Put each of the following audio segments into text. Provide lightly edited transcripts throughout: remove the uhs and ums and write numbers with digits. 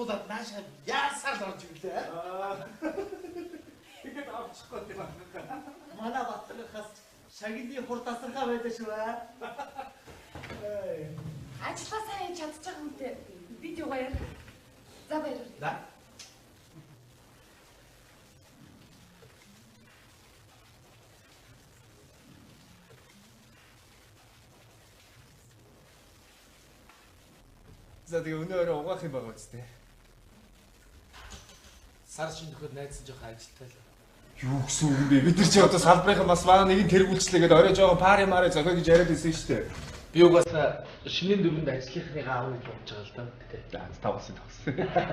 суудаад наашаа яасаар л орж ирлээ. Тэгээд авчихгүй юм байна. Манай батлагаас шагны хурдасархаа байдаг шүү аа. Ажиллаа сайн чадчих юмтэй. Бид юу гаяа. За баярлалаа. За тэгээ өнөөрөө угаах юм байгаа үстэй. Сар шинэ нөхөд найзсан жоох ажилтай л. Юу гэсэн үг бэ? Бид нар чи одоо салбарынхан бас манай нэг нь тэргүүлчлээгээд орой жоохон пари мари зохиог гэж яриад байсан шүү дээ. Би угаасаа шинийн дөрөнд ажлынхны аав гэж бодож байгаа л да. Тэгээ тавсан.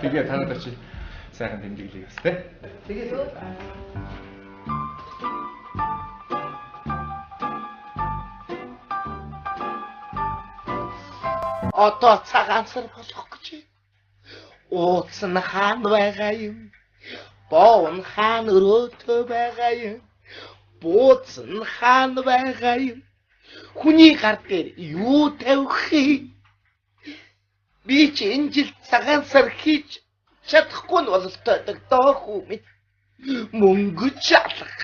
Тэгээ танад очи сайхан тэмдэглэе бас тий. Тэгээ одоо цагаансар болох гэж. Ууц нь хаан байгаа юм. Боо нь хаан өрөөтөө байгаа юм. Бууц нь хаан байгаа юм. Хүний гар дээр юу тавих юм? Би ч энэ жил цагаансар хийж чадахгүй нь бололтой доо хүү минь. Мөнгө чалах.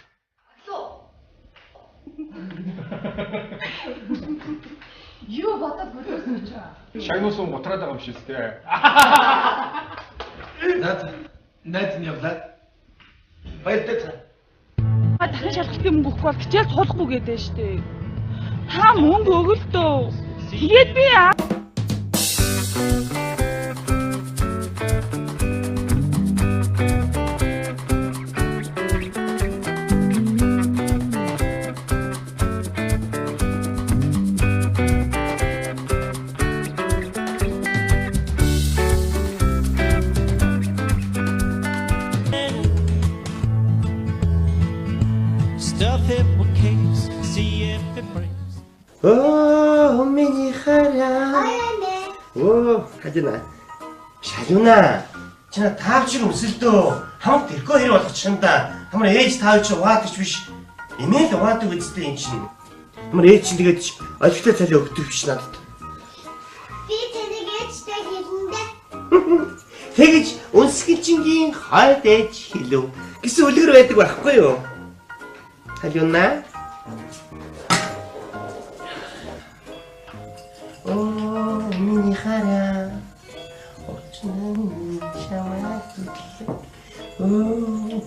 Юу бодоод бүлөөсөн ч аа. Шагнуусан готраад байгаа юм шиг тий. найз нь явлаа. Баяртай. Дахин шалгалтын мөнгө өгөхгүй бол хичээл суулахгүй гэдэг нь шүү дээ. Та мөнгө өгөл дөө. Тэгээд би миний хараа. Хажина. Шалюна. Чина таавчиг өмсөлдөө. Хамт тэрхүү хэрэг болгох чамда. Хамар ээж таавч угаадаг биш. Эмээл угаадаг үстэй юм чинь. Хамар ээж чинь тэгээд олигтой цалин өгдөг биш надад. Би тэнийг ээжтэй хэлэндээ. Тэгэж өнсгөлжингийн хойд ээж хэлв. Гэсэн үлгэр байдаг байхгүй юу? Шалюна. Миний хараа. Очноо чамаас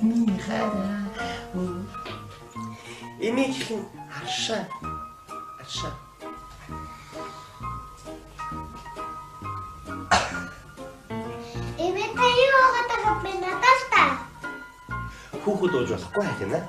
миний хараа. Эмээжлэн аршаа. Эмээтэй юу байгаа бэ надаас та? Хүүхэд ууж болохгүй хайна.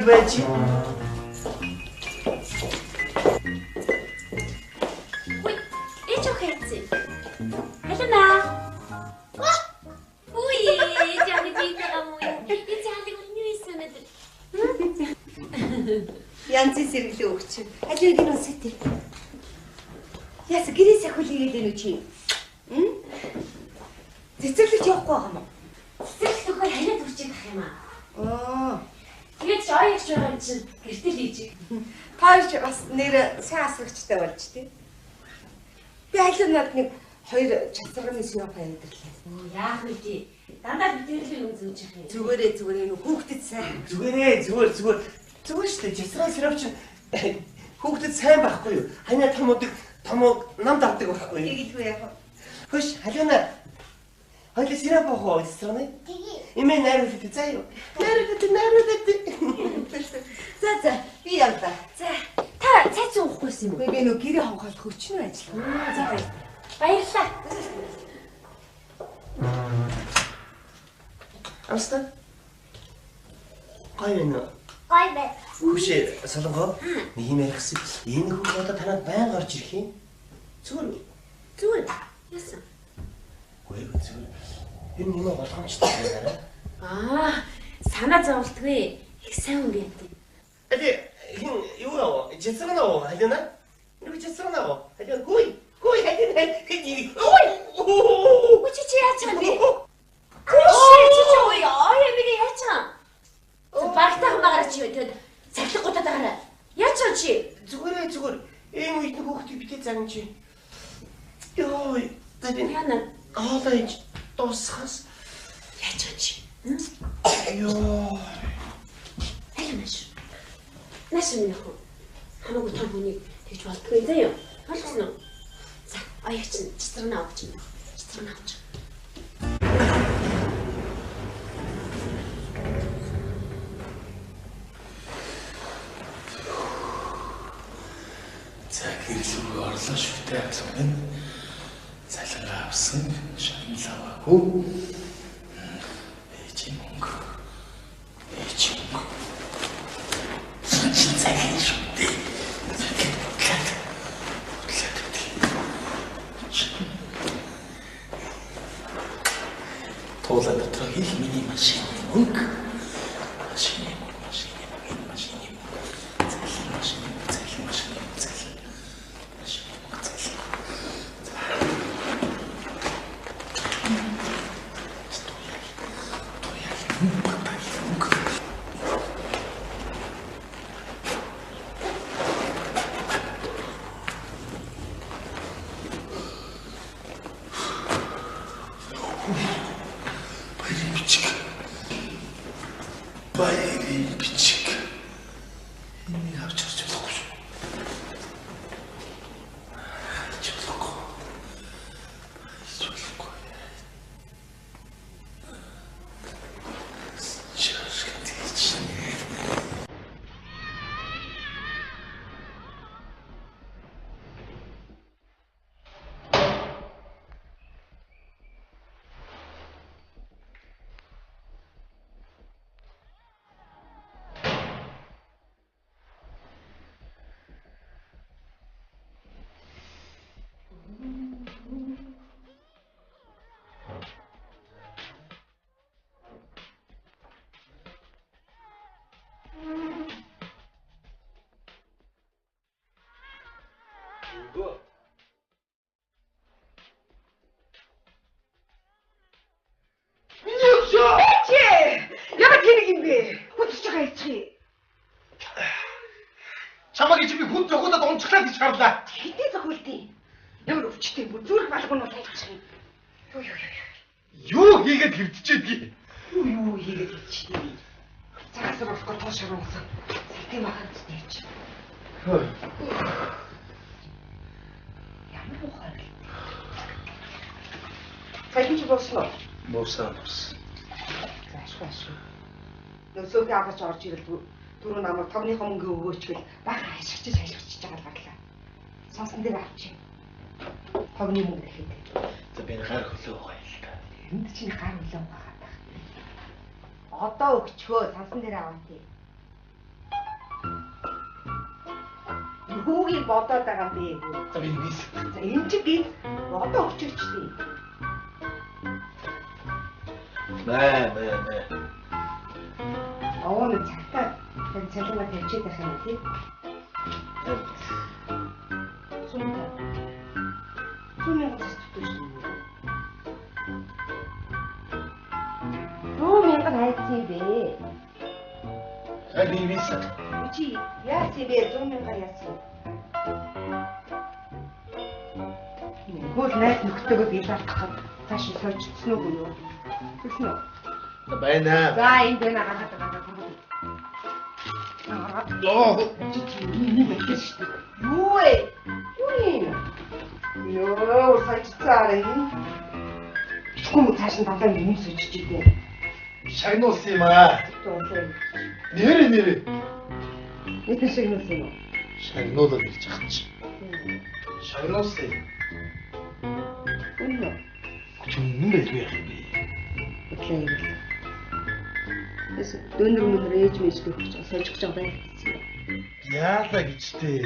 Байж. Ой, эч охинцээ. Алина. Ой, жааги дийгаа муу. Эч хаалыг юу ийсэн мэд. Янзын сэргэлээ өгч. Алийг нь үсэтэй. Яс гэрээс ахуулъя гэдэг нь чи. Цэцэрлэж явахгүй байгаа юм уу? Цэцэрлэх нөхөр ханиад үрчиж ах юм аа. Тэгээд ч оёгч байгаа юм чинь гэртэл хийж. Таарч бас нэр сайн асрагчтай болж тий. Би алинад нэг 2 чацрагны сироп хайрлаа. Яах вэ? Дандаа битэрлийн үн зүүж их юм. Зүгээрээ нэг хүүхдэд сайн. Зүгээр шүү дээ. Часраа сироп чинь хүүхдэд сайн байхгүй юу? Ханаа томог нам давдаг байхгүй юу? Тэгдэггүй яах вэ? Хөш, халиуна. Хойло сироп авах уу страны? Имээ найруулдаг заа юу? Найруулдаг. За би явлаа. За, та цайц уухгүйсэн юм уу? Би нэг гэрээ хонхолох хүчнүү ажиллаа. За баярлалаа. Амстан. Гайна. Гай бай. Хүшээ солонгоо. Нэг юм ярихсан. Энэ хүүхэд одоо танад байнга орж ирэх юм. Зүгээр. Яасан? Зүгээр. Энэ юм болгоомжтой байна. Санаа зовлтгүй. Их сайн үг яддаг. юу яа? Жицгэн аа халина? Нүг жицгэн аа. Халина гуй халина. Ой. Чи яачаа би? Чи ой ямиг яачаа? Багтаа хамаагаар чи өдөөд цахилах гутаад байгаарай. Яачаа чи? Зүгээр. Ийм үед нэг хүүхдийг битээ загна чи. Йоо. Яна. Хоолойч дуусхаас Яачаа чи? ёо. Наш минь хамаагүй том хүнийг тэгж болдгүй заяа. Ойлгосон уу? За, аяач нь цэцрэнэ авч чинь. Цэцрэнэ авч. За гэрэлгүй орлоо шүү дээ асуун. Цалингаа авсан шагнал аваагүй. Ээжийн мөнгө. Цалин шүү дээ. Туулаа дотор хийх миний машины мөнгө. Машины мөнгө. Баярын бичиг. Энийг авч орч болохгүй шүү. Чамаг чи би хүн зохиодод унцглаад ич гарлаа. Хэдий зохиолтын. Ямар өвчтэй бүр зүрх балгын бол хайчих юм. Юу хийгээд хэвдчихэд Юу хийгээд хэвдчихэд. Цагаас болохгүй тоош оруулсан. Сэтгий маханд дэвч. Ямар ухаар л. Сайхан ч болсноо. Муусан. Заашгүй. Нөөсөө аваач орж ирэл түрүү намайг товныхоо мөнгө өгөөч гэл бага ашигч байгаа л гарлаа. Сонсон дээр авчих. Товны мөнгө гэхэд. За би гар хөлөө байгаа юм л та. Энд чинь гар хөлөө байгаа даа. Одоо өгчхөө сонсон дээр аваа тий. Юугийг бодоод байгаа юм бэ? За би бис. За энэ чи би одоо өгчөөч тий. Мэ. Оон цагтаа тэр цалингаа тавьчих байх юм тий. Сумта. Сумын төсөлтөж шүү. Юу мянган хайцсан бэ? За би бис. Чи яасан бэ? 100 мянга яасан. Хөл найз нөхдөөгөө бий даах цааш сойчсон уу юу? Тэгсэн үү? За байна. За энэ дэ нагаад байгаа. Юу вэ? Юу сачцаарай. Чүм цааш нь далайн юм сочиж идэв. Шагнуулсан юм аа. Нэрэ. Эдгээр шагнуулсан юм уу? Шагнуулаад ирж байгаа чи. Шагнуулсан. Үнэ. Чүнэн байлгүй яах юм бэ? Бодлоо ирэл. Эс дөнөр мөнөр ээж мэж өгч сольж байгаа байсан. Яалаа гэжтэй.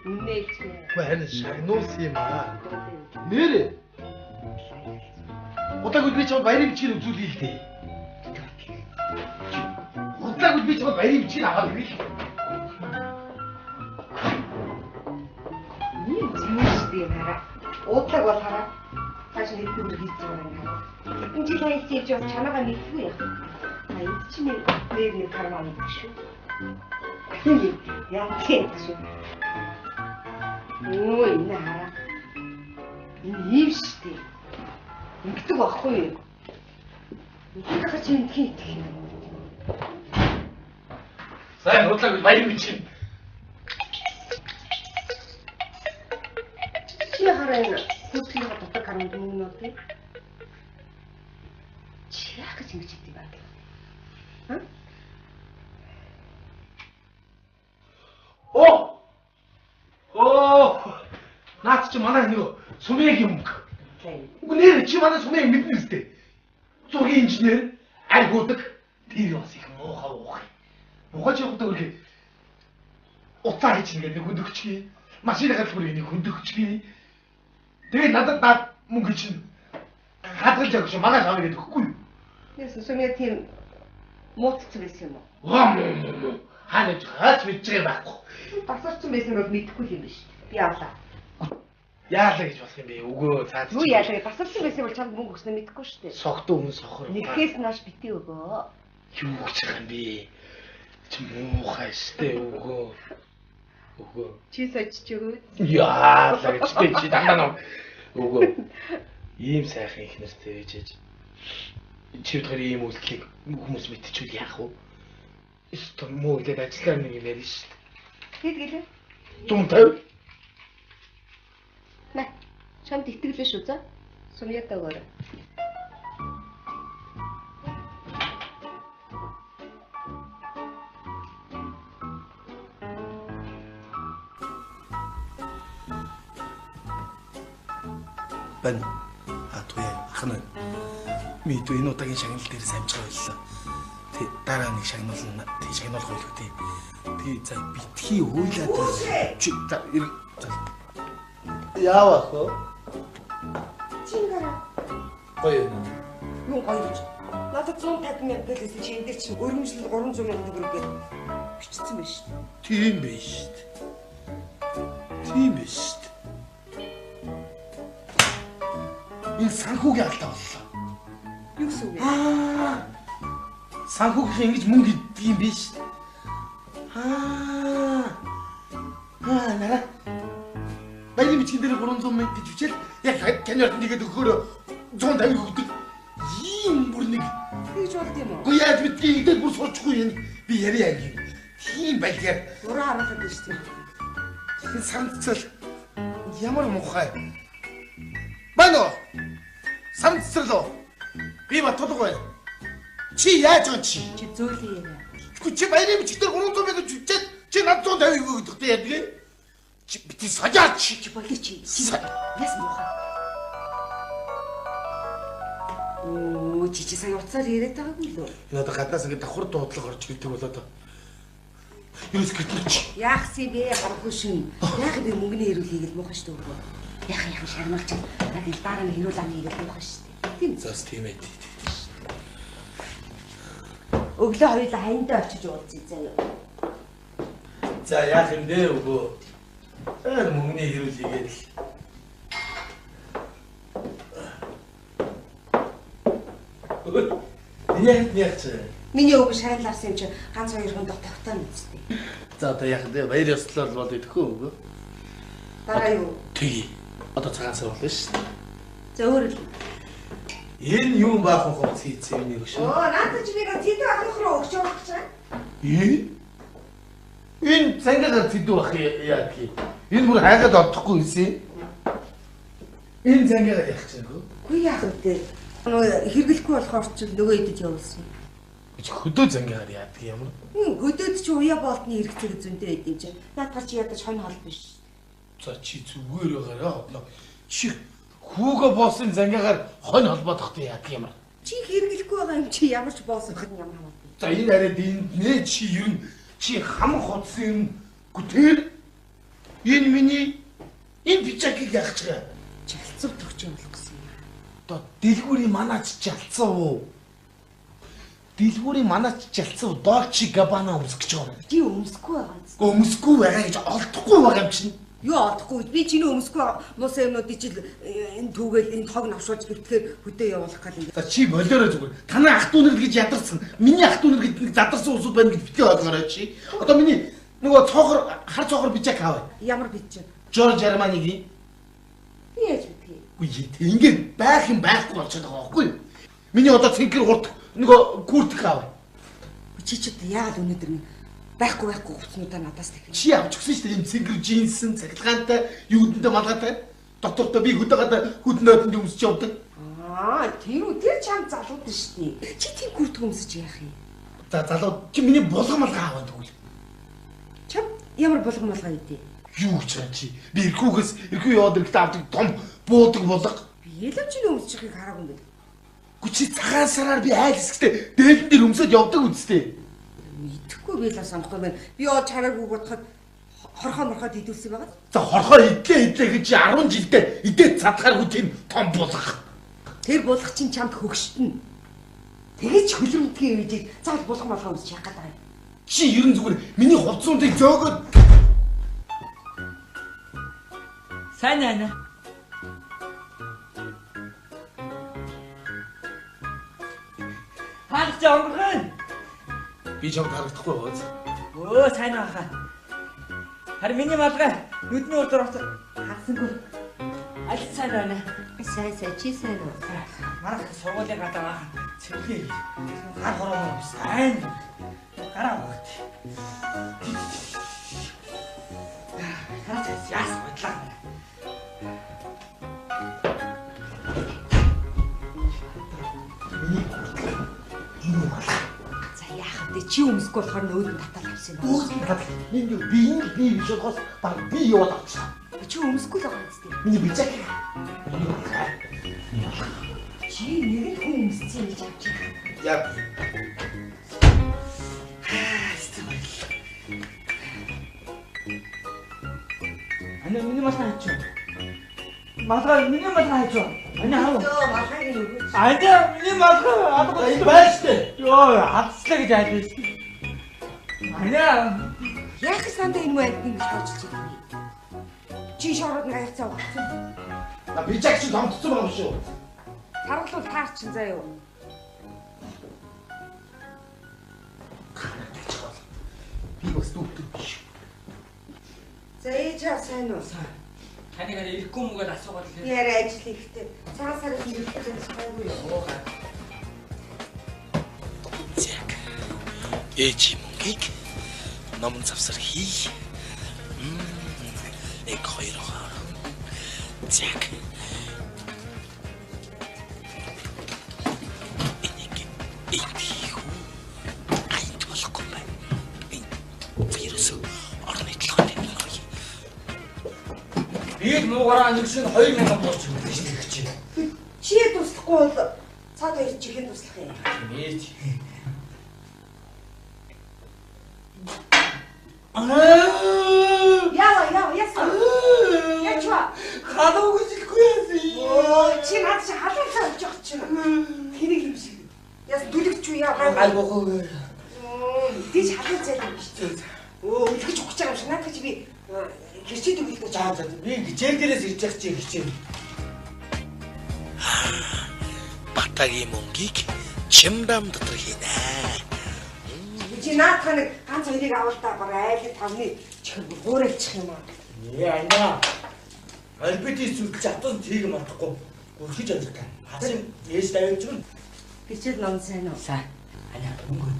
Үнэ чинь. Харин шагнуулсан юм аа. Нэрэ. Удаагүй би чамд баярын бичгийг үзүүлээ л дээ. Удаагүй би чамд баярын бичгийг аваад ирэх. юм хараа. Уудлаг бол хараа. Цааш нэг төгөр хийж байгаа юм хараа. Хэдэн жил хайцээж явж чанаагаа мэдгүй яах. А энд чинь нэг карман байдаг шүү. Яа тийм шүү. Өө энэ хараа. Энэ ийм штий. Ингэдэг байхгүй юу? Ингэдэг чинь хийх юм. сайн удлаг баяр гэж чинь. Чи хараа энэ хөдөлгөөний дотор карман юм уу тийм? Чи яах гэж ингэж хийдэг юм бэ? Ха? Наад чи манай нэг сумыг юм. Тийм. Үнээр чи манай сумыг мэднэ үстэй. Зургийн инженер, аргуудаг, тэр бас их муухай уухай. Муухай явахдаг үргэлж уцаа хийж нэг хөндөгчгий. Машины галбар нэг хөндөгчгий. Тэгээ надад мөнгө чинь хадгалж авах шиг манай шавыг өгөхгүй юу? Яс сумыг тийм муутц байсан юм уу? Хаач мэдж байгаа байхгүй. Басарсан байсан бол мэдэхгүй юм биш. Би авлаа. Яалаа гэж болох юм бэ? Өгөө цаад. Юу яалаа? Басарсан байсан бол чамд мөнгө өгснө мэдэхгүй шүү дээ. Согтуу хүн сохор. Нэгээс нааш битгий өгөө. Юу гэж байгаа юм бэ? Чи муухай штэ өгөө. Өгөө. Чи сочж өгөө. Яалаа гэж чи дандаа өгөө. Ийм сайхан их нэртэй ээжээж. Чи өдөр ийм үйлчлэг хүмүүс мэдчихвэл яах вэ? Эсвэл муу гэдэг ажиллаар нэг юм ярина шүү дээ. Хэд гэлээ? 150. Нэ. Чамд итгэлээ шүү за. Сумьятаа өгөөрэй. Бэн. Атуяа ахна. Мэдвэ энэ удаагийн шагнал дээр самжгаа боллоо. Тэг дараа нэг шагнална. Тэг шагналах байлгүй тий. Тэг за битгий уйлаад чи яавах вэ? Чингара. Гоё юм. Юу гоё гэж. Надад 150 мянга гэлээсэн чи энэ дээр чи өргөмжлөл 300 мянга төгрөг бичсэн байж шүү дээ. Тийм биш шүү дээ. Тийм биш шүү дээ. Энэ санхүүгийн алдаа боллоо. Юу гэсэн үг вэ? Санхүүгийн ингэж мөнгө идэх юм биш. Нара. Баярын бичгийн дээр 300 мянга гэж бичээл яг каньорт нэгэд өгөхөөр 150 өгдөг. Ийм бүр нэг Тэгж болд юм уу? Гү яаж битгий идээд бүр суулчихгүй юм. Би яриа юм. Тийм байлгаар Ураа харахад биш тийм. энэ самцал ямар мухай. Бано. Самцал. Би батулга байна. Чи яаж он чи? Чи зөөлөө яриа. Чи баярын бичгээр 300 мянга гэж бичээд чи над 150 өгөх гэдэг яадаг. Чи бити сажаач Чи болоо чи. Яс муухай. Оо чи сая уцаар яриад байгаагүй лөө. Энэ одоо гаднаас ингэ давхар дуудлага орж ирдэг болоод. Юус гэтэрч. Яах си бэ харахгүй шин. Яг би мөнгөний хэрүүл хийгээл муухай шүү дээ. Яхан шармалч. Яг л дараа нь хэрүүл ам хийгээл муухай шүү дээ. Тийм. Зас тийм ээ. Өглөө хоёулаа хаяндаа очиж уулзъя заяа. За яах юм бэ өгөө. Мөнгөний хэрүүл хийгээл. Яг ч. Миний өвгөө шайллаарсан юм чи ганц хоёр хүн дотогтой мэдстэй. За одоо яах вэ? Баяр ёслол бол идэхгүй өгөө. Дараа юу? Тэгье. Одоо цагаан сар болно шүү дээ. За өөр л. Энэ юу баахан хувц хийцээ нэг шүү. Надад ч нэг тэдүү ахлах руу өгч явах гэж байна. Энэ цангагаар тэдүү ах яа гэх юм. Энэ бүр хайгаад одохгүй юмсэн. Энэ цангагаар яах гэж байна. Үгүй яах вэ? Хэрэглэхгүй болохоор ч нөгөө идэд явуулсан. Хөдөө цангагаар яадаг юм. Хөдөөд чи уяа болтны хэрэгцээг зөндөө байд юм чинь. Наадгаар чи ядаж хонь хол биш. За чи зүгээр байгаараа одлоо. Чи хүүгээ боосын цангаагаар хонь холбоодохтой яадаг юм. Чи хэрэглэхгүй байгаа юм чи ямар ч боосох нь ямар хамаагүй. За энэ арайд энд нэ чи ер нь чи хам хоцсон гүтэр энэ миний энэ бичгийг яах гэж байгаа. Чалцав төгч болох гэсэн юм. Одоо дэлгүүрийн манаач чалцсан уу? Дэлгүүрийн манаач чалцсан Dolce Gabbana өмсөх гэж байгаа юм. Чи өмсөхгүй байгаа юм. Өмсөхгүй байгаа гэж олдохгүй байгаа юм чинь. Юу олохгүй би чиний өмсгүй муусан юмнуудыг жил энэ түүгээл энэ хог навшуулж бэлтгэхээр хөдөө явуулах гал ингэ. За чи болоорой зүгээр. Танай ах дүү нар гэж ядарсан. Миний ах дүү нар гэдэг нэг задарсан усуд байна гэж битгий ойлгоорой чи. Одоо миний нөгөө цоохор хар цоохор бичээ аваа. Ямар бич вэ? Жорж Арманигийн. Би яаж мэдхий? Үгүй ээ ингээд байх юм байхгүй болчиход байгаа байхгүй юу? Миний одоо цэнхэр хурд нөгөө куртк аваа. Чи ч яагаад өнөөдөр нэг байхгүй хувцснуудаа надаас тэгэх. Чи авч өгсөн шүү дээ энэ цэнгэр джинсэн цахилгаантай юудэндээ малгайтай доктортой би хөдөөгээд хөднөөдөнд өмсөж явдаг. Тэр чам залууд нь шүү дээ. Чи тийм күрт өмсөж яах юм? За залуу чи миний булган малгай аваад тэгвэл. Чам ямар булган малгай үдээ? Юу ч юм чи. Би эрхүү яваад ирэхдээ авдаг том буудаг булга. Би яламжны өмсчихийг хараагүй юм байна. Гүчи цагаан сараар би айл хэсэгтээ дээлэн дээр өмсөд явдаг үстэй. Идэхгүй би л санахгүй байна. Би оо чараагүй бодоход хорхоо морхоод идүүлсэн байгаа. За хорхоо идлээ гэж 10 жилдээ идээд цадхааргүй тийм том булга. Тэр булга чинь чамд хөгшдөн. Тэгэж хөлрөмдгийн үедээ цаал булган болгоо өмсч яах гээд байгаа юм. Чи ерэн зүгээр миний хувцсуудыг зөөгөөд сайн байна. Хаач өнгөрөн. би чамд харагдахгүй бооз. Өө сайн аа. Харин миний малгай нүдний урд орох хасангүй. Аль сайн байна. Сайн чи сайн уу? Марах сургуулийн гадаа цэвлээ. Гар хороо сайн. Гараа өгт. Хаач яас бодлаа. Чи өмсөхгүй болохоор нөөдөн татал авсан юм байна. Би биш болохоос баг би яваад авчихсан. Чи өмсөхгүй л байгаа юм зү. Миний бичээ. Чи нэг хүн өмссөн гэж авч байгаа. Яг. Ана миний малгай хаач. Малгай миний малгай хаач. Ана хаа. Малгай юу? Ана миний малгай адгаа Энэ байштай. ёо хатслаа гэж айдвал. Ана Яг санда энэ байд ингэж боочж байгаа юм. Чи шороод нэг хаяцаа багсан. Би чаг чи томцсон байгаа шүү. Таргалуул таар чин заяа юу? Би бас дүүтэн биш. За ээжээ сайн уу? таныг ирэхгүй мөгээд асуугаад л Яарэ ажил ихтэй. Цагаан сарын хэрэглэн сайгүй юу? Зэг. Ээж мөнгийг номон завсар хий. Нэг хоёр. Зэг. Бид муугараа нэг шиг 2000 болж байгаа шүү дээ чи. Чи туслахгүй бол цаад хоёр чихэн туслах юм. Мэж. Яасан. Ячва. Халууг жилгүй яасан. Чи над чи халуун цааж явах чи. Хэнийг юм шиг. Яс дүлэгч юу яа. Айгуу. Тийч халуун цааж юм шүү дээ. Үлгэж ухаж байгаа юм шиг. Надад чи би хичээд өгөх гэж За би хичээл дээрээс ирж явах чи хичээл. Батагийн мөнгийг чимбам дотор хийнэ. чи наадах нэг ганц хоёрыг авалтаа баг айлын тавны чихэр хуурайчих юм аа. Ана. Альбити зүтэлж атсан тийг мартахгүй. Гүрхэж ажиллах. Хасан ээж давж гэн. Хичээл ном сайн уу? Сайн. Ана өнгө.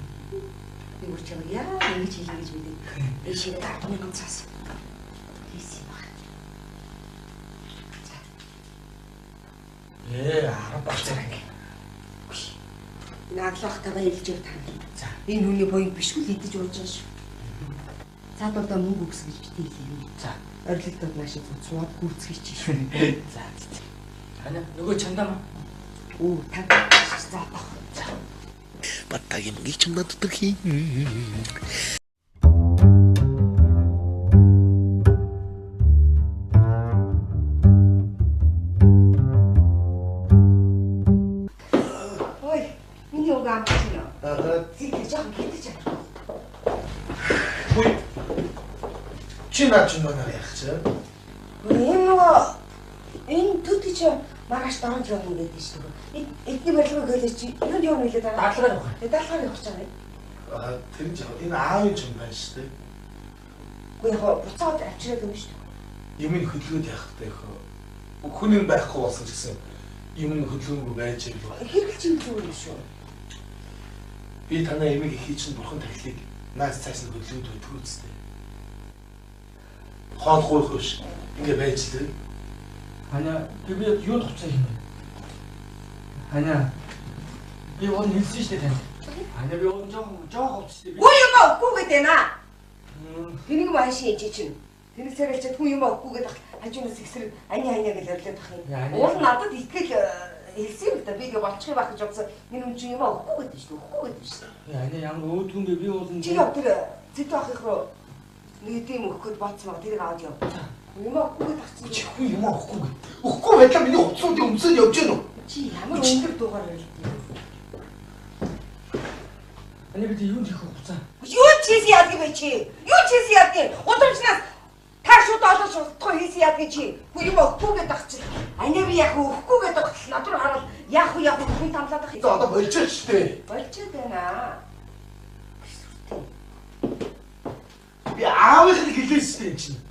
Би үрч яа ингэж хийлээ гэж мэдээ. Эшээ татны ганцаас. Хийсэн баг. Арга болцоо ингэ. Наглах таваа илж яв тань. За. Энэ хүний боён биш үл идэж ууж байгаа шүү. Цаадуудаа мөнгө өгс гэж битээ хэлээ. За. Орилтод наашиг цуцгаад гүрцгий чи шүү. За. Ана нөгөө чандаа маа. Оо таг. За баг. За. Батагийн мөнгийг чимбам дотор хийнэ. Чи наач юм байна яах чи? Энэ төдий чи маргааш дорон л явна гэдэг шүү дээ. Эдний барилгыг хэлээч чи юунд явна хэлээ дараа. Даалгаар явах. Даалгаар явах гэж байгаа юм. Тэр нь энэ аавын юм байна шүү дээ. Уу яг буцаад авчираад юм шүү дээ. Юм ин хөдөлгөөд явах хэрэгтэй хөө. Хүн нь байхгүй болсон ч гэсэн юм нь хөдөлгөөнгүй байж байгаа. Хэрэгэл чинь юу юм шүү. Би танаа ямиг ихий чинь бурхан тахилыг наас цааш нь хөдөлгөөд өгдөг үстэй. Хоолгүй хөөш. Ингээ байж лээ. Ханя би юу туцаа юм бэ? Ханя би он хэлсэн шүү дээ танд. Ханя би он жоох овч шүү дээ. Үгүй юм оогүй гэдэг наа. Тэнийг маашин ичи чинь. Тэнийг сэрэлчээд хүн юм оогүй гэдэг хажуунаас ихсэр аня гэж өрлөөд тах юм. Уул надад итгэл хэлсэн юм да би болчих байх гэж бодсон. Энэ юм чинь юм оогүй гэдэг шүү дээ. Өөхгүй гэдэг шүү дээ. Ханя ямар өөдгөн бэ би уулын. Чи яа тэр зэт авах руу нэг тийм өгөхөд бацмаа тэрийг аваад яв. Юм оогүй гэдэг чинь. Чи хүн юм оогүй гэ. Өгөхгүй байдлаа миний хувцсуудын өмсөд явж гэнэ үү? Чи ямар өндөр дуугаар байлгүй. Ханя би юунд хийх хуцаа? Юу чийс яадаг вэ чи? Юу чийс яадаг? Удамчнаас та шууд олооч утгаа хийсэн яадаг чи? Хүн юм өгөхгүй гэдэг чи. Аня би яг өгөхгүй гэдэг над руу хараад яг хүн тамлаад ах. Одоо болчихж штэ. Болчиход байна. Би аавынх нь хэлсэн штэ энэ чинь.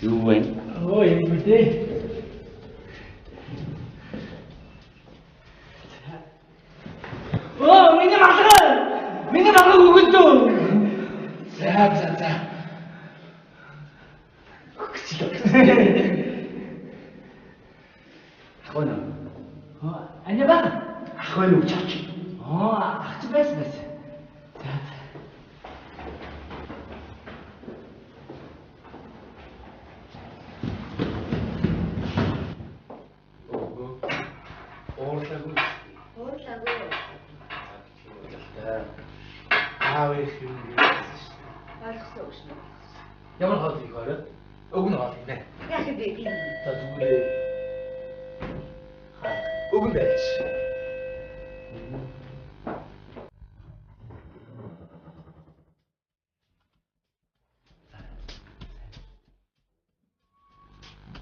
Юу вэ? Ой юм дээ. Миний малгай өгөлдөө. За. Ахвана. Аня ба? Ахвана үчаач. Ахч байсан. За. Ямар хоол их орой? Өгнө хоол юм байна. Яг би. За зүгээр. Өгнө байж.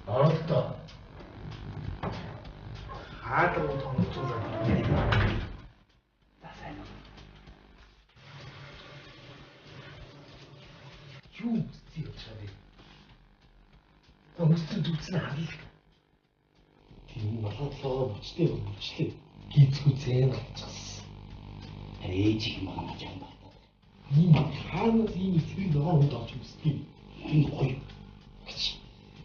Оролдоо. Хаадаг уу томцуулаад. За сайн уу. Юу зүг чад. Өмсөд үзсэн харлаа. Тийм болоодлоо мөчтэй. Гизгүй зээн болчихсон. Ээж их маа жан байна. Ийм хаанаас ийм зэрэг нөгөө хүнд авч үзтий. Энэ гоё.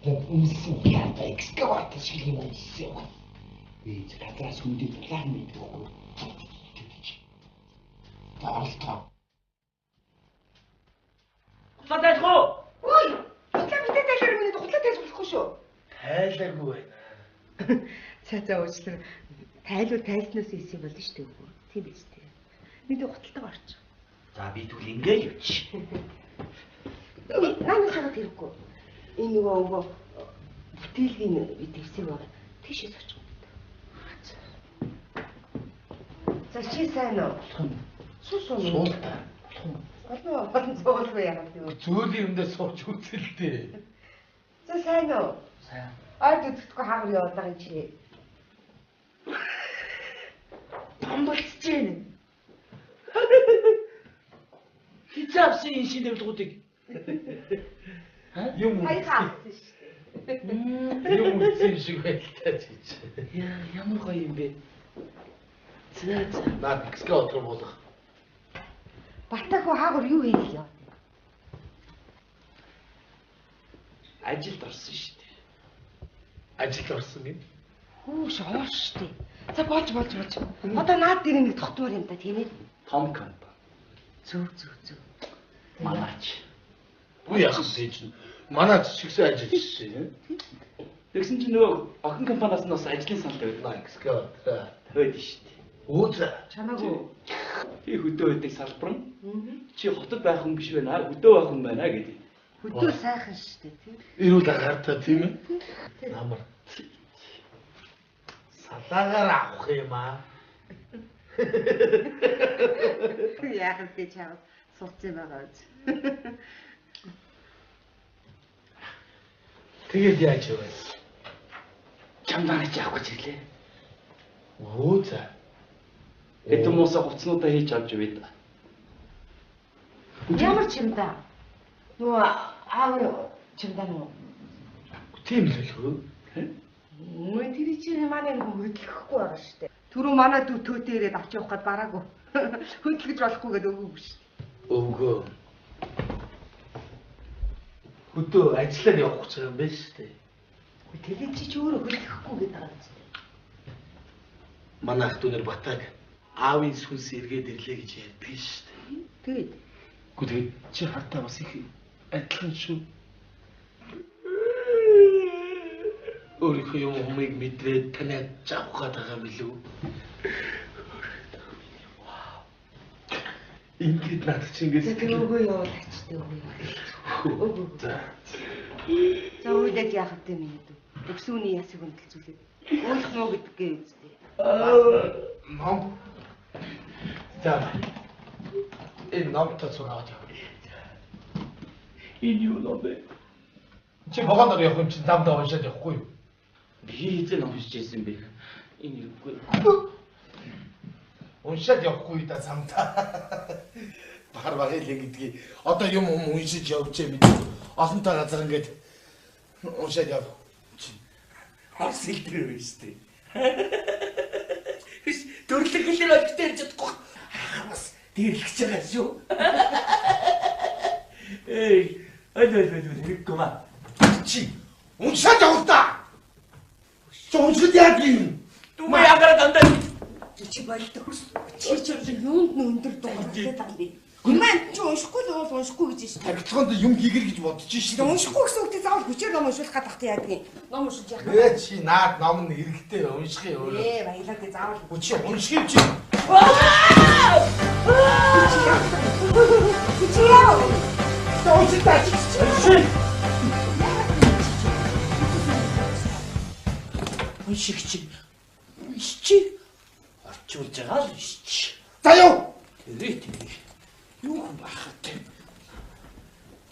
Яг өмсөн ята экскаватор шиг юм үзсэн. Ээж кадрас хүндий план мэдээгүй. Таарлаа. Фатайхоо. Ой! Хутлаа битээ тайлбар минь хутлаа тайлбарлахгүй шүү. Тайлаагүй байна. За уучлаарай. Тайлснаас ийсэн болно шүү дээ. Тийм биз дээ. Бид хуталтайгаа орчих. За би тэгвэл ингээл явчих. Наанаас хагаад хэрэггүй. Энэ нөгөө бүтээлгийн бид ирсэн байгаа. Тийшээс очих. За чи сайн уу? Суул та. Олон зөөлгүй яагаад гэв. Зөөлийн юмдээ сууж үзэлтэй. За сайн уу? Сайн. Айд үзэхгүй хаагар яваад байгаа юм чи. Том болчихж байна. Хизаавсын энэ шинэвлгүүдийг. Юм Хаяхаа авсан шүү дээ. юм үзсэн шиг байлтай гэж. Ямар гоё юм бэ? За. Наад экскаватор болох. Батахуу хаагар юу хийлээ? Ажилд орсон шүү дээ. Ажилд орсон юм. Хүүш оош шүү дээ. За болж. Одоо наад дээр нэг тогтмоор юм да тийм ээ. Том компани. Зөв. Манаач. Үгүй яах вэ чинь. Манай жишгсэн ажил шээ. Тэгсэн чинь нөгөө охин компаниас нь бас ажлын сан тавьдаг. Экскаватор. Хөөд шүү дээ. Өөзөө. Чамаагүй. Би хөдөө байдаг салбарн. Чи хотод байх хүн биш байна. Хөдөө байх хүн байна гэдэг. Хөдөө сайхан шүү дээ тийм. Эрүүл агаартай тийм ээ. Амар. Салаагаар авах юм аа. Яг л гэж чамд суулцсан байгаа үз. Тэгээд яаж вэ? Чамдаа чи авах гэж ирлээ. Оо за. Эд мууса хувцснуудаа хийж авч өгье да. Ямар чимдаа? Нөгөө аав чимдаа нөгөө. Тийм л хөө. Мөн тэр чинь манай нэг хөдөлгөхгүй байгаа шүү дээ. Түрүү манай дүү төөтэй ирээд авч явах гээд бараагүй. Хөдөлгөж болохгүй гээд өгөөгүй шүү дээ. Өвгөө. Хөдөө ажиллаар явах гэж байгаа юм байна шүү дээ. Тэгээд чи ч өөрөө хөдөлгөхгүй гээд байгаа юм чинь. Манай ах дүүнэр Батаг аавын сүнс эргээд ирлээ гэж ярьдаг шүү дээ. Тэгээд Гүтээ чи хартаа бас их адилхан шүү. Өөрийнхөө юм humыг мэдрээд танайд авах гэдэг юм билүү? Ингээд над чинь ингээд өгөө яваад ачтай өгөө. За үйлдэл яахад юм ийм дүү. Өксүүний ясыг өндлцүүлээд өөх мөө гэдгээ үздэй. Ном. За. Энэ номтой цугаад яваа. Энэ юу ном бэ? Чи богоноор явах юм чи замдаа уншаад явахгүй юу? Би хэзээ ном хийж ирсэн бэ? Энэ юугүй. Уншаад явахгүй да замдаа. Бахар багын гэдгийг одоо юм уншиж явж мэд. Олонтой газар ингээд уншаад яв. Хас хэлдэр вэ штэ. Төрлөг хэлээр олдтой ярьж чадахгүй. Бас дийлгэж байгаа шүү. Эй, гомаа. Чи уншаад явах та. Уншаад яа гин. Түмээ ягараа дандаа. Чи болдог. Чи юунд нь өндөр дуурайтай байгаа юм бэ? Гүмэн чи уншихгүй л уншихгүй гэж шүү. Тархицгоонд юм хийгэр гэж бодож шүү. Уншихгүй гэсэн үгтэй заавал хүчээр ном уншуулах гэдэг яадаг юм. Ном уншиж яах вэ? Чи наад ном нь хэрэгтэй унших юм өөрөө. Баялаад заавал чи унших юм чи. Чи яа? Уншиж таач. Унших чи. Чи орчуулж байгаа л чи. За юу? Тэр. Юу бахад.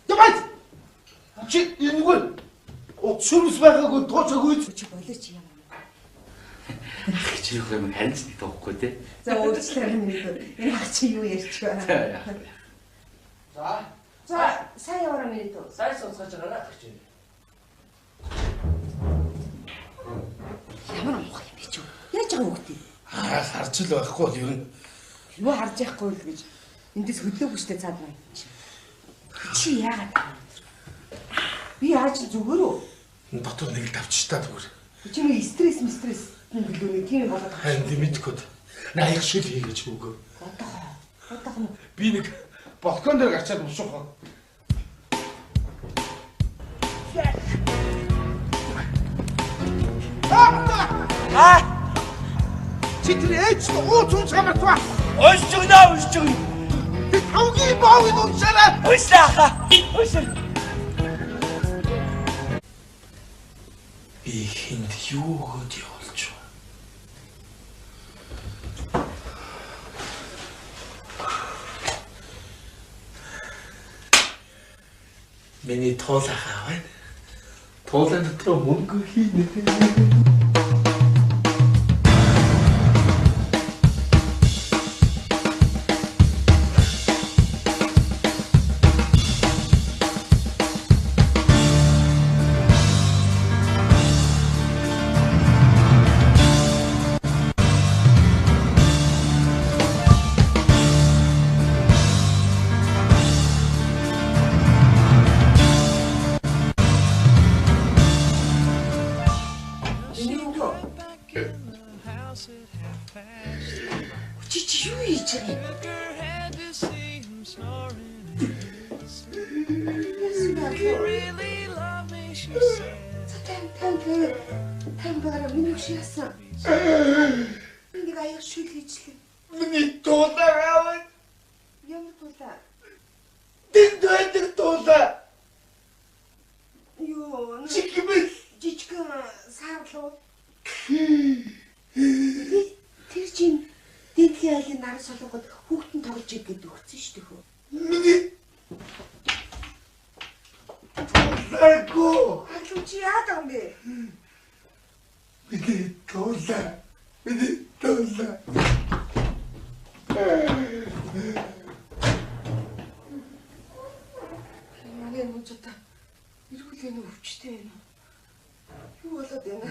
Ямайг. Чи энийг өчрөс байгаагүй тооцоогүй чи болооч юм. Чи юу юм харин ч тоохгүй те. За өөрчлөлт юм энэ ах чи юу ярьж байна. За сайн яваараа мэрээ дөө. Сайн сонсгож байгаа гэж байна. Ямар амх юм бэ чи? Яаж байгаа юм бэ? Харж л байхгүй бол ер нь юу харж яахгүй л гэж эндээс хөдлөөгүй штэ цаад байна чи. Чи яагаад? Би яаж зүгээр үү? Дотор нэг л давчих та зүгээр. Чи нэг стресс билүү тийм болоод байгаа. Харин димэдгүй. Наяг шил хийгээч үгүй. Одоохоо. Би нэг балкон дээр гарчаад унших. Чи тэр ээж ууц уншаад байна. Уншиж өгнө. Тэг тавгийн боовыг уншаарай. Уншаа. Уншаа. Би хинд юу өгөөд явуулж байна. Миний тоолох аваа. Тоолын дотор мөнгө хийнэ. Чи юу хийж байгаа юм? Тан бара миний шиасан. Энийг аяг шүл хийчлээ. Миний туулаа аваад. Ямар туулаа? Тэнд байдаг туулаа. болов. Тэр чинь дээдлийн айлын нарыг солонгод хүүхдэн тоглож иг гэдэг өгсөн шүү дээ хөө. Лайко. Алуу чи яадаг юм бэ? Миний туулаа. Манай нууцтай эргүүлэн өвчтэй байна. Юу болоод байна?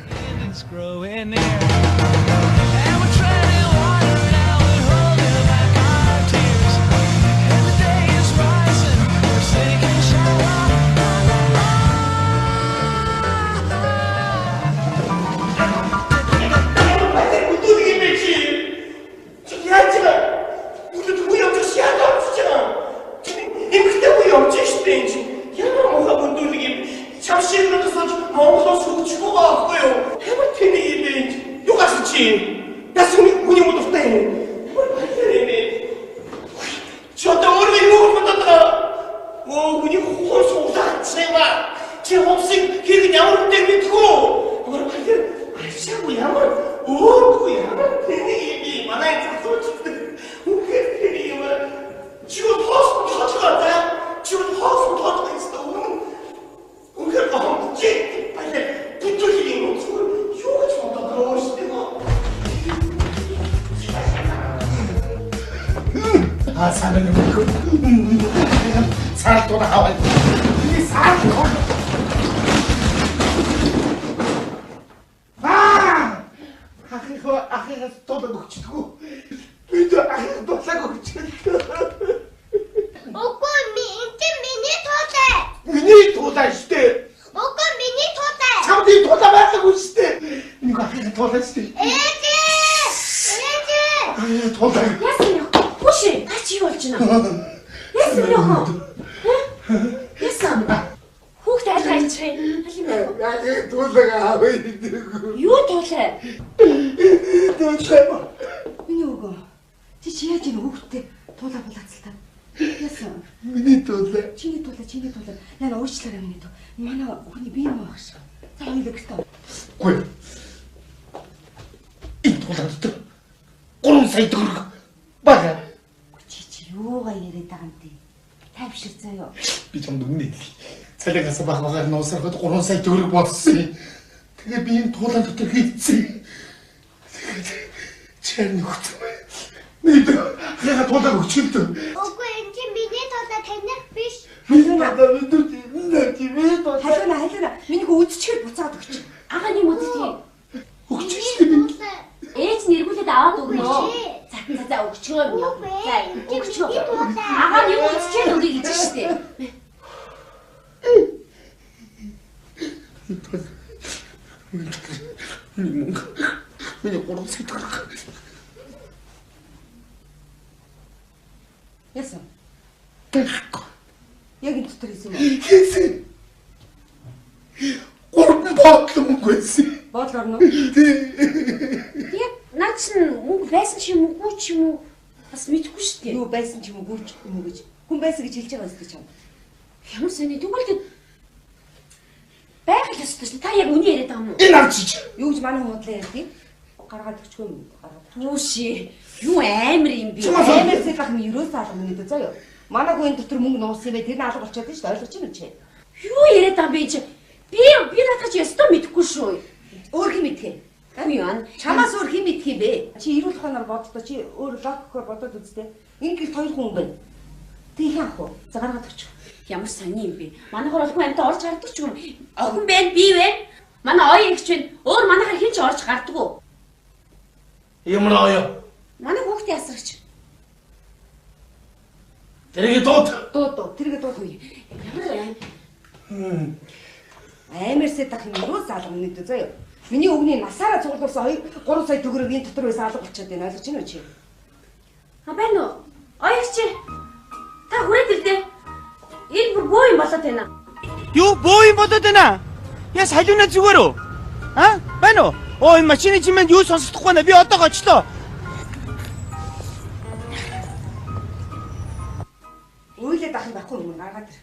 It's growing near. And we're treading water now, we're holding back our tears. And the day is rising, we're sinking shallow. Монголоос хөгжих байхгүй юу? Ямар тэний юм бэ? Юу гасан чи? Бас хүний мод уртай юм. Чото өөрийн юу боддог? Хүний хоос уусаачаа. Чи хопсиг хэрэг ямар үтэй мэдгүй. Ямар баяр. Ашаагүй ямар? Өөгүй ямар тэний юм. Манай засууч. Үнхээр тэний юм. Чи хоос тоочгоо. Чи хоос тоочгоо гэсэн. Үнхээр гомч. 사는 거 살 돌아와 이살 아기가 또다 먹지고 이제 아기가 또다 먹지 오빠 미니 토대 미니 토다 시대 오빠 미니 토대 참디 토다 말고 시대 이거 아기가 토다 시대 애지 아기가 토다 Яасан юм? Хөөш, та чи юу болж байна? Яасан юм? Яасан? Хүүхд аль хайчих юм? 아기가 토다가 아왜 이러고 Юу туулаа? 토다 Миний өгөө. Чи яаж ийм хүүхдтэй туулаа булаацалтаа? Яасан? 미니 토다 Чиний туулаа. Яна уучлаарай миний дүү. Манай хүний бие маа багш. За хоёул гэртээ. гүй 이 토다도 3 сая төгрөг бага Чи юугаа яриад байгаа юм бэ? Тайвшир заяа. би ч юм дүгнэ. Цалин гасаа багаар нуусрахад 3 сая төгрөг болсон. Тэгээ би энэ туулан дотор хийцээ. Чэр нөхд. Нэг яга туулаг өчөлдөө. 오빠 엔지 미니 토대 таних биш Халуна. Миний хөө үдчихэд буцаад өгч. Агааны модтой. өгчөжтэй. Ээж нэргүүлээд аваад өгнө. За өгчгөө юм. За өгчгөө. Агаа юу үсчээд өгье гэж штэ. миний 3 сая төгрөг. Яасан? Тэгэхгүй. Яг энэ дотор хийсэн юм. Хийсэн. 3 бодломгүйсэн. Боол орно. Яг наад чинь мөнгө байсан ч юм уу ч юм уу бас мэдэхгүй штэ. Юу байсан ч юм уу гүйч юм уу гэж. Хүн байсан гэж хэлж байгаа юм чи. Ямар сони тэгвэл тэг байх л ёстой шүү. Та яг үний яриад байгаа юм уу? Энэ авчиж. Юу гэж манай хуудлаа ярьдгийг гаргаад өгчгүй юм. Гаргаад. Түүшээ. Юу амар юм би. Амар зэвлах нь ерөөсөө алга миний дэ заяа. Манай хүн дотор мөнгө нуусан юм бэ? Тэр нь алга болчиход байна шүү. Ойлгож байна уу чи? Юу яриад байгаа би чи? Би надад ч ёстой мэдэхгүй шүү. Өөр хин мэдхээ. Ами яан. Чамаас өөр хин мэдх юм бэ? Чи эрүүл ухаанаар боддоо чи өөр логикоор бодоод үзтээ. Энэ гэрт 2 хүн байна. Тэг их ах уу? За гаргаад өгч. Ямар сони юм бэ? Манайхаар олгүй амтаа орж гардаг ч юм. Охин байна, би байна. Манай ой ягч байна. Өөр манайхаар хин ч орж гардаг уу? Ямар аяа. Манай хүүхдээ асарч. Тэрийг дууд. Тэрийг дууд. Ямар Амарсэд ах юм юу залга миний дэ заяа. Миний өвгний насаараа цуглуулсан 3 сая төгрөг энэ дотор байсан алга болчиход байна. Ойлгож байна уу чи? байна уу? Ой ягч. Та хүрээд ирдээ. Энэ бүр боо юм болоод байна. Юу боо юм болоод байна? Яс халиуна зүгээр үү? Байна уу? Оо энэ машины чимээнд юу сонсохгүй байна. Би одоо гочлоо. Үйлээд ах юм байхгүй юм гаргаад ир.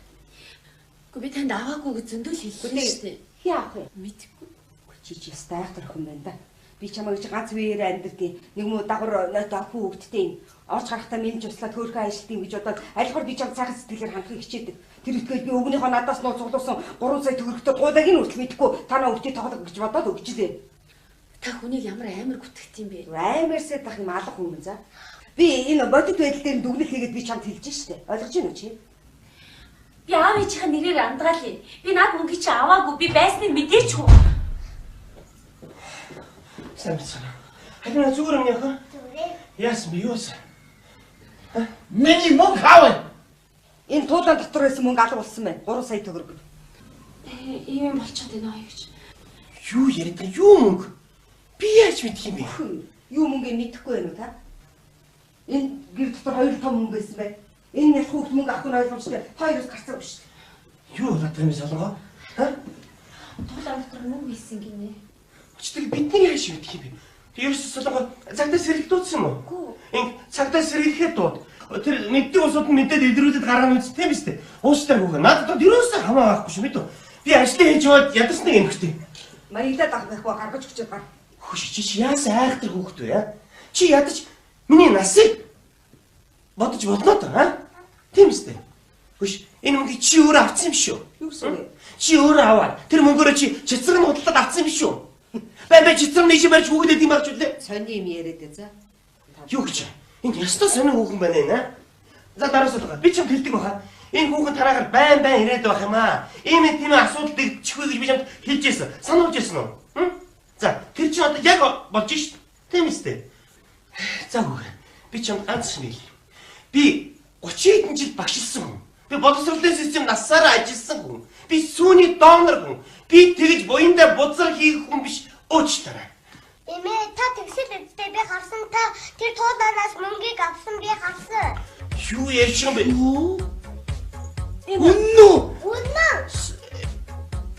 Гэхдээ би танд аваагүй гэж зөндөл хэлсэн шүү дээ. Хий авах юм? Мэдгүй. Чи стайхтар хүн байна да. Би чамайг чи ганц үеэрээ амьдрдیں۔ Нэг муу дагвар нойтоо хүүхдтэй орж гарахтаа мэмж услаад хөөрхөн ажилтیں гэж бодоод альхор би чам цаахан сэтгэлээр хандхыг хичээдэг. Тэр үтгэл би өвгнийхөө надаас нууц цуглуулсан 3 сая төгрөгтэй гуйдаг нь хүртэл мэдэхгүй танаа өвчтөй тоглох гэж бодоод өгчлээ. Та хүнийг ямар амар гүтгэх юм бэ? Амарсаад байх юм алга хүн за. Би энэ бодит байдал дээр дүгнэлт хийгээд би чамд хэлж штэ. Ойлгож байна уу чи? Би аав ээжийнхээ нэрээр андгаалъя. Би наад мөнгө чи аваагүй. Би байсныг мэдээч хөө. Сайн. Хадна зүгээр юм яах вэ? Яасан би юусан? Миний мөнгө хаавна. Энэ туулан дотор байсан мөнгө алга болсон байна. 3 сая төгрөг. Ийм болчиход байна аа гэж. Юу яриад байгаа юу мөнгө? Би яаж мэдэх юм бэ? Юу мөнгө мэдэхгүй байна уу та? Энэ гэр дотор 2 том мөнгө байсан бай. Энэ нэг хүүхд мөнгө авах нь ойлгомжтой. Хоёроос гарцаа биш. Юу болоод байгаа юм солонгоо? Туулан дотор мөнгө байсан гинэ. Өчтөр бидний яаж мэдэх юм бэ? Тэрс солонгоо цагдаас сэргэл дуудсан юм уу? Энэ цагдаас сэргэлэхэд дууд. Тэр мэддэг улсууд нь мэдээд илрүүлээд гаргана үст тийм биз дээ. Уустай хүүгээ. Надад ерөөсөө хамаа байхгүй шүү мэдв. Би ажлаа хийж яваад ядасныг эмхтэй. Маягдаад авах байхгүй гаргаж өгч байгаа. Хөш чи яасан айхтар хүүхэд вэ яа? Чи ядаж миний насыг бодож болно та аа? Тийм биз дээ. Хөш энэ мөнгө чи өөрөө авсан юм шүү. Юу гэсэн бэ? Чи өөрөө аваад тэр мөнгөөрөө чи чицэг нь худалдаад авсан юм шүү. Бай чицэг нь ийш барьж хүүхдэд юм авч үлээ. Сони юм яриад за. Юу гэж? Энэ ястаа сони хүүхэн байна энэ аа? За дараас уу. Би ч юм хэлдэг баха. Энэ хүүхэн тараагаар байн ирээд байх юм аа. Ийм тийм асуудлыг чихвэ гэж би чамд хэлж ирсэн. Сануулж ирсэн үү? За тэр чинь одоо яг болж шít. Тийм үстэй. За хүүхэн. Би чамд ганц юм хэлье. Би 30 хэдэн жил багшилсан хүн. Би боловсролын систем насаараа ажилласан хүн. Би сүүний донор хүн. Би тэгж буяндаа бузар хийх хүн биш. Өөчлөөрэй. Эмээ та тэгсэл үстэй би харсан та тэр тууданаас мөнгийг авсан би харсан. Юу ярьж байгаа юм бэ? Үнэн.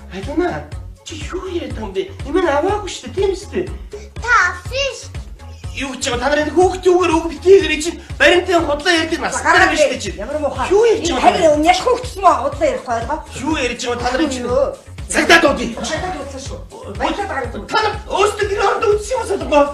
Хайдана. Чи юу яриад байгаа юм бэ? Эмээ аваагүй шүү дээ, тийм үстэй. Та авсан ш. Юу ч юм та нарын хүүхдүүгээр үг битээгээр чи баримтын худлаа ярьдаг настай биш дээ чи. Ямар муухай. Юу ярьж байгаа юм? Харин яг хүүхдсэн маа худлаа ярих ойлгоо. Юу ярьж байгаа та нарын чи? Цагдаа дуудъя. Цагдаа дуудсан шүү. Баялаад байгаа юм. Та нар өөрсдөө гэр оронд үтсэн юм солонгоо.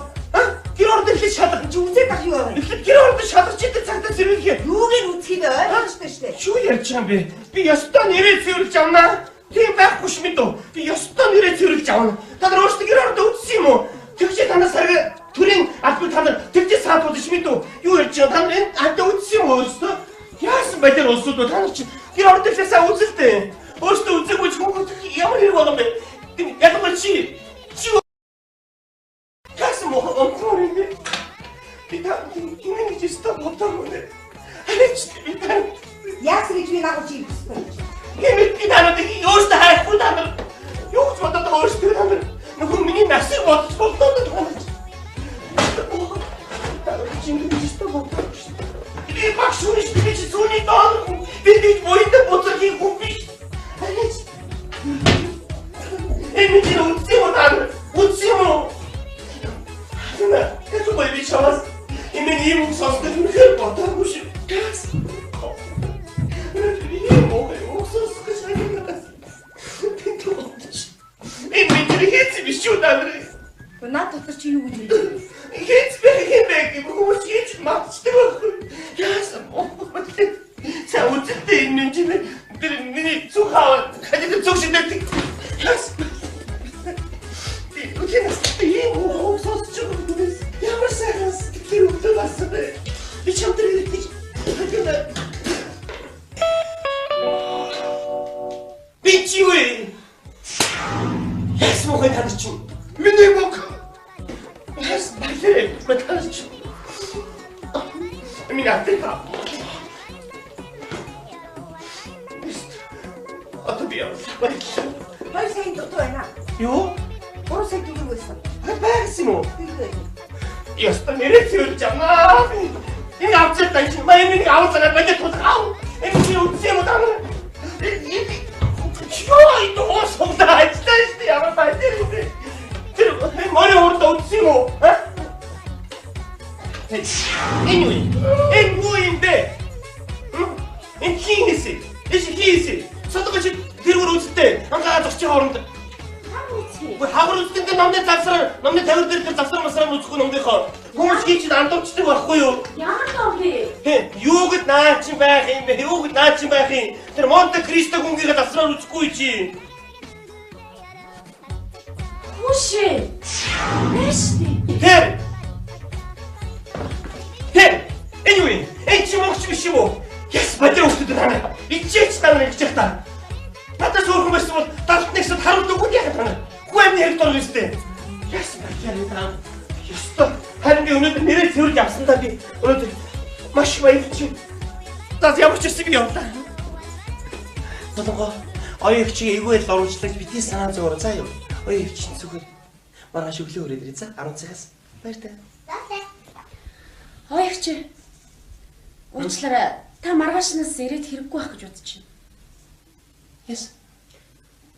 Гэр оронд их шалгах чи үзээд ах юу вэ? Эхлээд гэр оронд шалгах чи тэр цагдаа зэрвэхээ. Юугээр үзхийг ойлгомжтой шүү дээ. Юу ярьж байгаа юм бэ? Би ёстой нэрээ цэвэрлэж авнаа. Тийм байхгүй ш мэд үү? Би ёстой нэрээ цэвэрлэж авна. Та нар өөрсдөө гэр оронд үтсэн юм уу? Тэгж танаас сарга төрийн албан та нар тэгж саатууд ш мэд үү? Юу ярьж байгаа? Та нар энэ хатаа үтсэн юм уу өөрсдөө? Яасан байдлаар улсууд та нар чи гэр оронд ихлээсээ үзэлтэй. Өөрсдөө үзээгүй ч хүмүүс ямар хэрэг болов бэ? Ялангуяа чи яасан мохоо онцгой юм бэ? Би та энэ гэж стop боддог юм. Алич би та яасан гэж би нагуулж ирсэн. Гэмэд би танад өөрсдөө хайхгүй та нар юу ч бодоод өөрсдөө та нар нөгөө миний насыг бодож болдоо та нар. Чи ингэ стop боддог шүү. Би багшгүй шүү би чи зүүний доор би боёд боцор хийх хүн биш. Алич Эми чи үтсээ mo та үтсээ mo. Хана хэцүү бай би чамаас эмээ юм сонсдог юм хэр бодоогүй шүү. Гас. Наад дотор чи юу гэж хэлж байна? Хийц бэх хүмүүс хийж магтдаг байхгүй. Яасан моо. За үтсээ энэ чи тэр миний цухаа хадид цуг шиддэг. Яасан. Тийм уу сонсож байгаа. Ямар сайхан сэтгэл хөдлөлөөс бэ? Би чамдрыг хийж. Би чи юу? Яс мохой тань чи. Миний мог. Яс бэлээ баталж. Миний атка. Атбиа. Хоёр сайн дотор байна. Юу? 3 сая төгрөг байсан. Байгсан уу? Яста нэрээ цэвэрж авнаа. Энэ авцаа тань чи маяг авцаа badaj тусгав. Энэ чи үтсээ mo таа. Чой доо сонда ажлаа ямар байдэр үү? Тэр морь урд үтсээ mo. Энэ юу юм бэ? Энэ хийнэсэ. Эш хийсэ. Содгоч тэр үр үзтээ. Ангаа зогч хооронд. үзье. Хавар үздэндээ номны тавир дээр тэр завсар масраа үзэхгүй номныхоо. Хүмүүс хийж андуурчдаг байхгүй юу? Ямар ном бэ? Юу гэд наа чи байх юм бэ? Юу гэд наа чи байх юм? Тэр Монте Кристо гүнгийг завсраар үзэхгүй чи. Хүшээ. Нэштэй. Тэр. Anyway, энд чи могч биш юм уу? Яс бадраа өгдөд танаа. Ичээч танаа гэж та. Надад суурхан байсан бол далтнагсад харуулт өгөх яах танаа. Хүмний хэрэг дор өстэй. Яс бадраа таа. Ёстой. Харин би өнөөдөр нэрээ цэвэрж авсандаа би өнөөдөр маш баярлж байна. За ямар ч юм явлаа. Тотгоо оёг чи эйгүүл оруулжлаа битгий санаа зовоо заа юу. Оёг чи зүгээр маргааш өглөө өрөөд ирээ за 10 цагаас. Баяртай. Оёг чи. Уучлаарай. Та маргаашнаас ирээд хэрэггүй байх гэж бодож байна. Яс.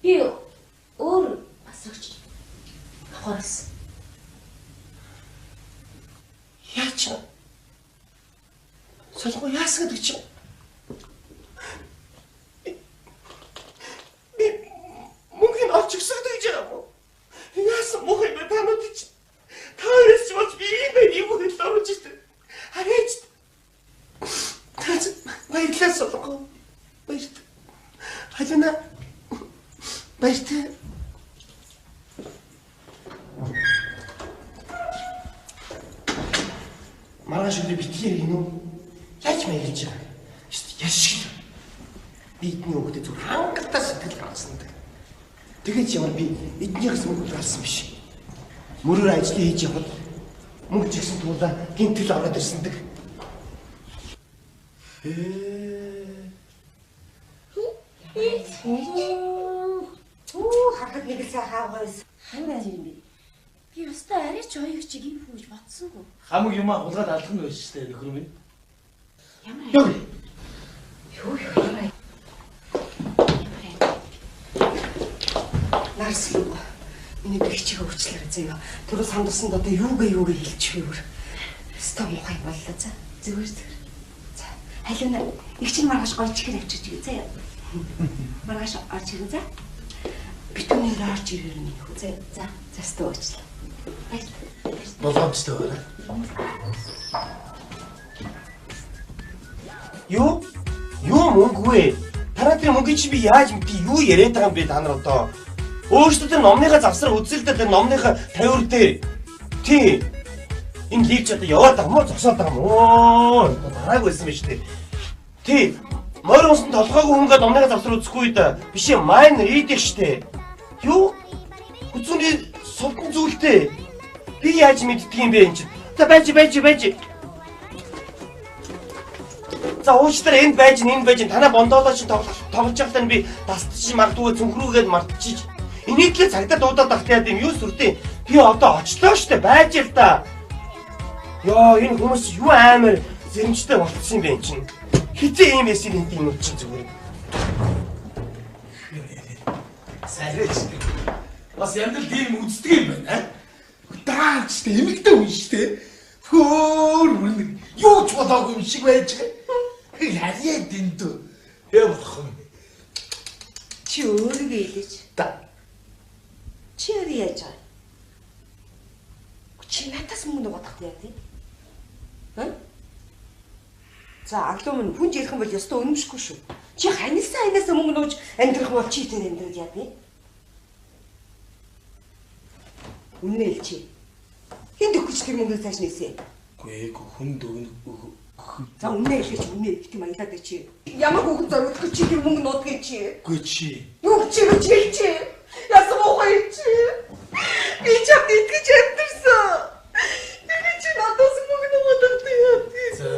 Би өөр асууч. Хороос. Яач? Солихоо яасан гэдэг чи? Би мөнгөний авч өгсөд гэж байгаа юм. Яасан мөх юм та нүд чи? Та яс ч бас би юм хэл орж ирсэн. Хараач. Баярлалаа солихоо. Баяртай. Халина. Баяртай. Маргааш өглөө битгий ярих юм уу? Яаж маягч байгаа? Яшиг. Бидний өгдөө зүр хангалттай сэтгэл гаргасан. Тэгээд ямар би эднийхээс мөнгө гарсан биш. Мөрөөр ажил хийж явхад мөнгө зэгсэн туулаа гинтэл ороод ирсэндэг. Харахад нэг л сайхан байсан. Ханаа юм би. Би өстой арай ч оёг чиг юм хөөж бодсонгүй. Хамаг юм хулгаад алах нь байсан шүү дээ нөхөр минь. Ямар Юу яа. Нарс юу. Миний бэгчийг уучлаарай заяа. Түрүү сандсан одоо юугээ хэлчихвэр. Өстой мухай боллоо за. Зүгээр. За. Халина их чинь маргааш гоё чихэр авчиж гээ заяа. Маргааш орж ирэн за. Битүүний орж ирээр минь хөө заяа. За. Застаа уучлаа. Боломжтой байна. Юу мөнгөгүй. Танаа тэр мөнгө чи би яаж мэдээ юу яриад байгаа юм бэ та нар одоо? Өөрөөсөө тэр номныхаа завсар үзэлдэ тэр номныхаа тавир дээр. Тий. Энэ лиг ч одоо яваад байгаа мó зогсоод байгаа мó. Дарааг байсан биз дээ. Тий. Морь усан толгойг хүмүүгээ номныхаа завсар үзэхгүй да. Биш ээ майн рийдэх штэ. Юу? Хүзүүний совтон зүйлтэй. Би яаж мэддэг юм бэ энэ чинь? За байж. За уучлаарай энд байж танаа бондоолоо чи тоглож байхдаа би дастчих магадгүй цүнхрүүгээд мартчих. Энийг л цагдаа дуудаад багтаад юм юу сүрдээ. Би одоо очлоо штэ байж л да. Яа энэ хүмүүс юу амар зэрэмжтэй болчихсон юм бэ энэ чинь. Хизээ юм эсийг энэ юм чинь зүгээр. Сайраач. Бас ямдал тийм үздэг юм байна. Даач тэ эмэгтэй хүн штэ. Хөөр мөн юу ч болоогүй юм шиг байж байгаа. Яа дэндүү. Явах юм. Чи өөрийгөө хэлээч. Та. Чи яаж байгаа? Чи надаас мөнгө нугадах яа тий? За аглуу минь хүн жирэх юм бол ёстой өнөмшгүй шүү. Чи ханилсан мөнгө нууж амьдрах бол чи тэр амьдрал яа тий? Үнэ л чи. Хинд өгч тэр мөнгө цааш нээсэ. Гүй хүнд өгнө. За үнэ хэлээч үнэ тийм аялаад чи. Ямар хүүхэд зориулах чи тэр мөнгө нуудгийг чи. Гүй чи. Юу чи яасан мохой чи. Би чам итгэж амтэрсэн. Би чи надаас мөнгө нуудах яа. За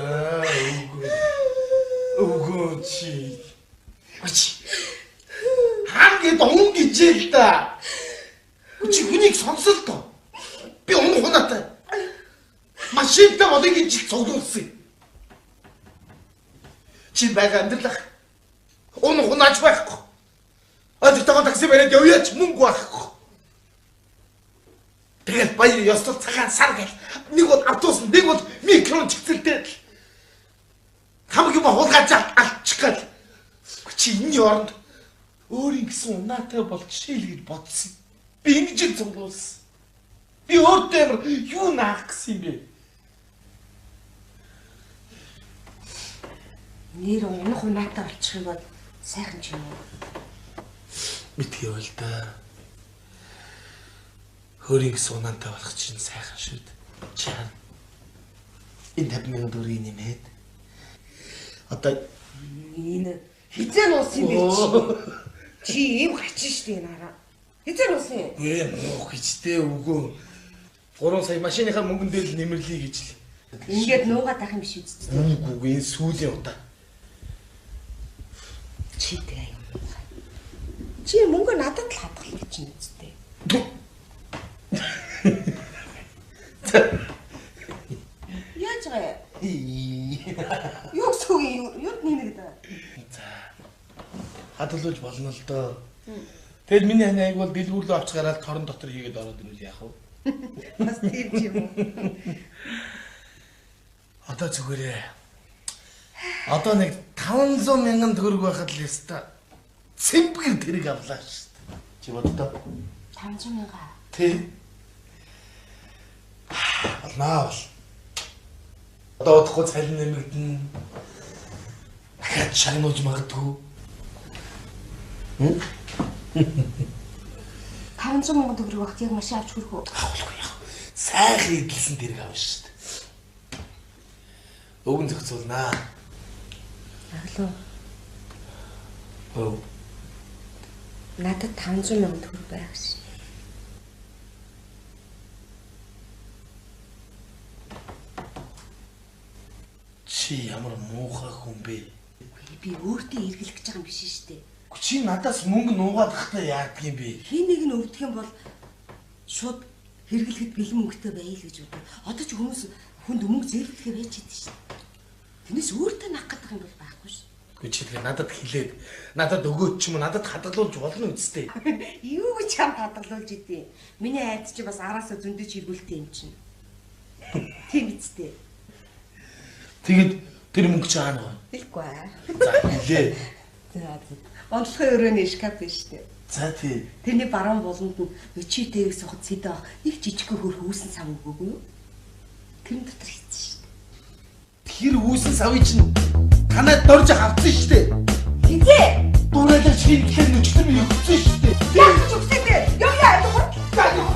үгүй чи. Хангэд он гэж л да. Чи хүнийг сонсол тоо. Би он хунаатай. Машинтай болыг гэж цуглуулсан. Чи байгаа амьдрах. Он хунааж байхгүй. Одтойгоо такси бариад явъяач мөнгө байхгүй. Тэгээд баяр ёслол цагаан сар гэл. Нэг бол автобус, нэг бол микрон чигцэлтэй. Хамаг юм хулгайж алчих гал. Чи энэ оронд өөрийн гэсэн унаатай бол жишээл гэж бодсон. Би ингэж л цуглуулсан. Би өөртөө ямар юу наах гэсэн юм бэ? Нэр унах унаатай болчих юм бол сайхан ч юм уу? Мэдгүй бол да. Хөрийг сунаантай болох чинь сайхан шүү дээ. Чаа. Энэ 50,000 төгрөгийг нэмээд. Одоо энэ хизээ нуусан юм бэ чи? Чи ийм хачин штэ нараа. Хизээ нуусан юм. Гээ нуух гэжтэй үгүй. 3 сая машиныхаа мөнгөндөө л нэмэрлэе гэж л. Ингээд нуугаад ах юм биш үсттэй. Үгүй энэ сүүлийн удаа. Чи тэгээ юм. Чи мөнгө надад л хадгалах чинь үсттэй. Яаж вэ? Юу гэсэн юу нэг даа. За. Хадгалуулж болно л доо. Тэгэл миний хань айг бол дэлгүүрлөө авч гараад торон дотор хийгээд ороод ирвэл яах вэ? Бас тийм ч юм уу. Одоо зүгээрээ. Одоо нэг 500,000 төгрөг байхад л яста. Цэмбгэр тэрэг авлаа шүү дээ. Чи боддоо. 500,000. Тий. Болноо бол. Одоо удахгүй цалин нэмэгдэн. Дахиад шагнуулж магадгүй. 500,000 төгрөг багт яг машин авч хүрэх үү? Авахгүй яах. Сайхан эдэлсэн тэрэг авна шүү дээ. Өвгөн зохицуулнаа. Аглуу. Оо. Надад 500,000 төгрөг байх шээ. Чи ямар муухай хүн бэ? Би өөртөө эргэлэх гэж байгаа юм биш шүү дээ. Чи надаас мөнгө нуугаад ахтай яадаг юм бэ? Хин нэг нь өвдөх юм бол шууд хэрэглэхэд бэлэн мөнгөтэй байл гэж боддог. Одоо ч хүмүүс хүнд мөнгө зээлдэхээ байж идэв шүү дээ. Тэрнээс өөртөө нах гэдэг юм бол байхгүй шүү. Гэхдээ чи тэгээ надад хэлээд надад өгөөч ч юм уу надад хадгалуулж болно үсттэй. Юу гэж чамд хадгалуулж идэв. Миний айд чи бас араасаа зөндөж хэргүүлтэй юм чинь. Тийм үсттэй. Тэгэд тэр мөнгө чи аана уу? Хэлэхгүй аа. За хэлээ. За. Онцлогын өрөөний шкаф биш үү? За тий. Тэрний баруун буланд нь читэйг сухад цэдэ авах нэг жижиг хөр хүүсэн сав өгөөгүй юу? Тэр дотор хийсэн шүү дээ. Тэр хүүсэн савыг чинь танад дорж авсан шүү дээ. Хизээ. Дуурайлж хийхээр нүчтэр нь өгсөн шүү дээ. Яг ч өгсөн дээ. Яа яа. За яа.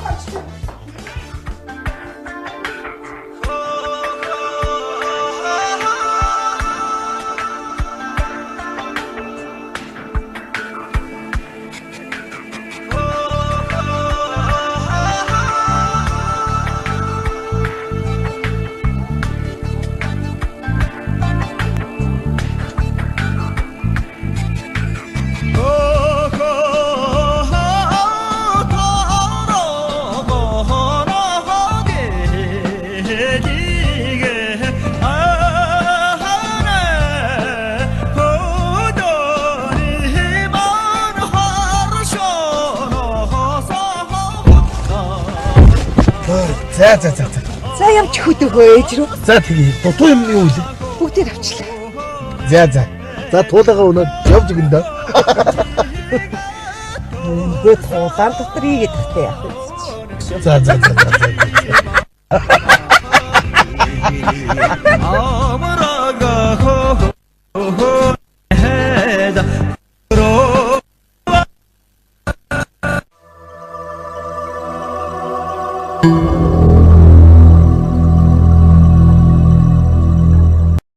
За. За явж хөдөгөө ээж рүү. За тэгээ дутуу юм юу вэ? Бүгдийг авчлаа. За. За туулаагаа өнөө явж өгнө дөө. Ингээд туулаан дотор ийгээд тахтай яах вэ? За. Амара